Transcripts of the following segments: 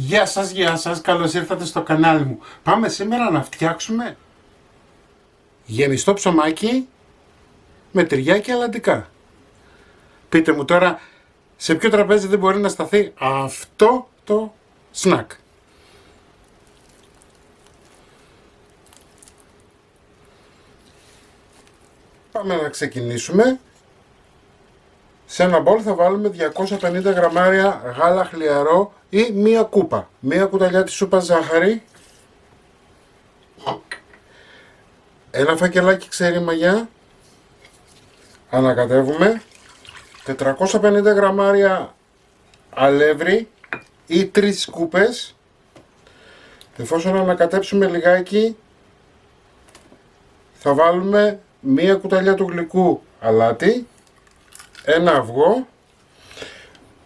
Γεια σας, καλώς ήρθατε στο κανάλι μου. Πάμε σήμερα να φτιάξουμε γεμιστό ψωμάκι με τυριά και αλαντικά. Πείτε μου τώρα, σε ποιο τραπέζι δεν μπορεί να σταθεί αυτό το σνακ. Πάμε να ξεκινήσουμε. Σε ένα μπολ θα βάλουμε 250 γραμμάρια γάλα χλιαρό ή μία κούπα. Μία κουταλιά της σούπας ζάχαρη. Ένα φακελάκι ξερή μαγιά. Ανακατεύουμε. 450 γραμμάρια αλεύρι ή 3 σκούπες. Εφόσον ανακατέψουμε λιγάκι, θα βάλουμε μία κουταλιά του γλυκού αλάτι, ένα αυγό,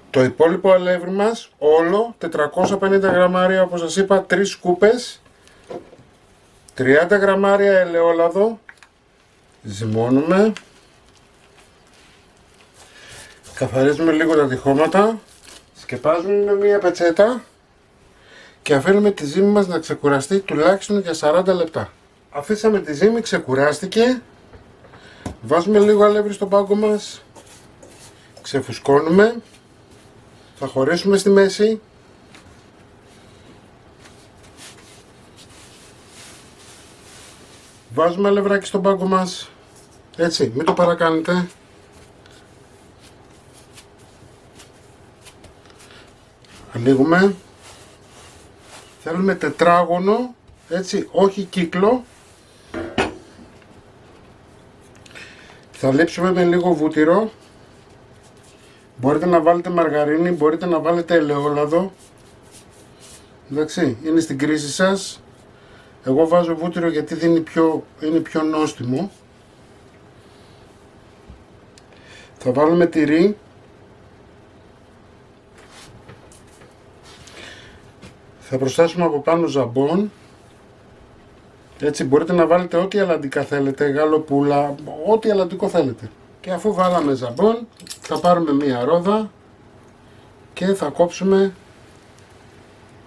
το υπόλοιπο αλεύρι μας, όλο 450 γραμμάρια, όπως σας είπα, 3 σκούπες, 30 γραμμάρια ελαιόλαδο, ζυμώνουμε, καθαρίζουμε λίγο τα τυχώματα, σκεπάζουμε με μία πετσέτα και αφήνουμε τη ζύμη μας να ξεκουραστεί τουλάχιστον για 40 λεπτά. Αφήσαμε τη ζύμη, ξεκουράστηκε, βάζουμε λίγο αλεύρι στο πάγκο μας, ξεφουσκώνουμε, θα χωρίσουμε στη μέση, βάζουμε αλευράκι στον πάγκο μας, έτσι, μην το παρακάνετε. Ανοίγουμε, θέλουμε τετράγωνο, έτσι, όχι κύκλο. Θα λείψουμε με λίγο βούτυρο. Μπορείτε να βάλετε μαργαρίνη, μπορείτε να βάλετε ελαιόλαδο. Εντάξει, είναι στην κρίση σας. Εγώ βάζω βούτυρο γιατί είναι πιο νόστιμο. Θα βάλουμε τυρί. Θα προσθέσουμε από πάνω ζαμπόν. Έτσι, μπορείτε να βάλετε ό,τι αλαντικά θέλετε, γαλοπούλα, ό,τι αλαντικό θέλετε. Και αφού βάλαμε ζαμπόν, θα πάρουμε μία ρόδα και θα κόψουμε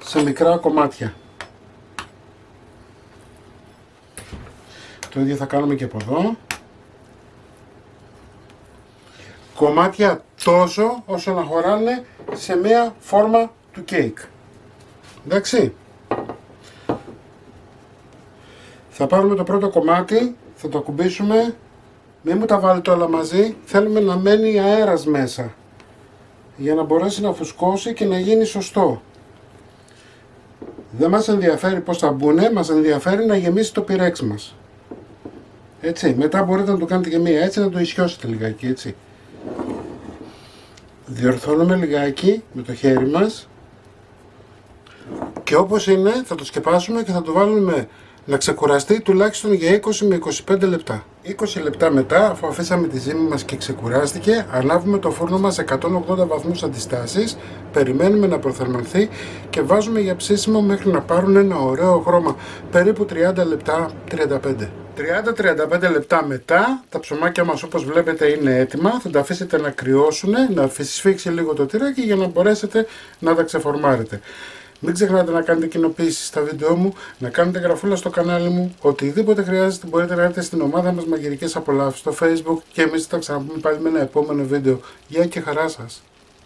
σε μικρά κομμάτια. Το ίδιο θα κάνουμε και από εδώ. Κομμάτια τόσο όσο να χωράνε σε μία φόρμα του κέικ. Εντάξει. Θα πάρουμε το πρώτο κομμάτι, θα το ακουμπήσουμε, μην μου τα βάλετε όλα μαζί, θέλουμε να μένει αέρας μέσα, για να μπορέσει να φουσκώσει και να γίνει σωστό. Δεν μας ενδιαφέρει πώς θα μπουνε, μας ενδιαφέρει να γεμίσει το πυρέξ μας. Έτσι, μετά μπορείτε να το κάνετε και μία έτσι, να το ισιώσετε λιγάκι, έτσι. Διορθώνουμε λιγάκι με το χέρι μας και όπως είναι θα το σκεπάσουμε και θα το βάλουμε να ξεκουραστεί τουλάχιστον για 20 με 25 λεπτά. 20 λεπτά μετά, αφού αφήσαμε τη ζύμη μας και ξεκουράστηκε, ανάβουμε το φούρνο μας σε 180 βαθμούς αντιστάσης, περιμένουμε να προθερμανθεί και βάζουμε για ψήσιμο μέχρι να πάρουν ένα ωραίο χρώμα, περίπου 30 λεπτά, 35. 30-35 λεπτά μετά, τα ψωμάκια μας όπως βλέπετε είναι έτοιμα, θα τα αφήσετε να κρυώσουν, να σφίξει λίγο το τυράκι για να μπορέσετε να τα ξεφορμάρετε. Μην ξεχνάτε να κάνετε κοινοποίησεις στα βίντεό μου, να κάνετε γραφούλα στο κανάλι μου, οτιδήποτε χρειάζεται μπορείτε να έρθετε στην ομάδα μας Μαγειρικές Απολαύσεις στο Facebook και εμείς θα τα ξαναπούμε πάλι με ένα επόμενο βίντεο. Γεια και χαρά σας!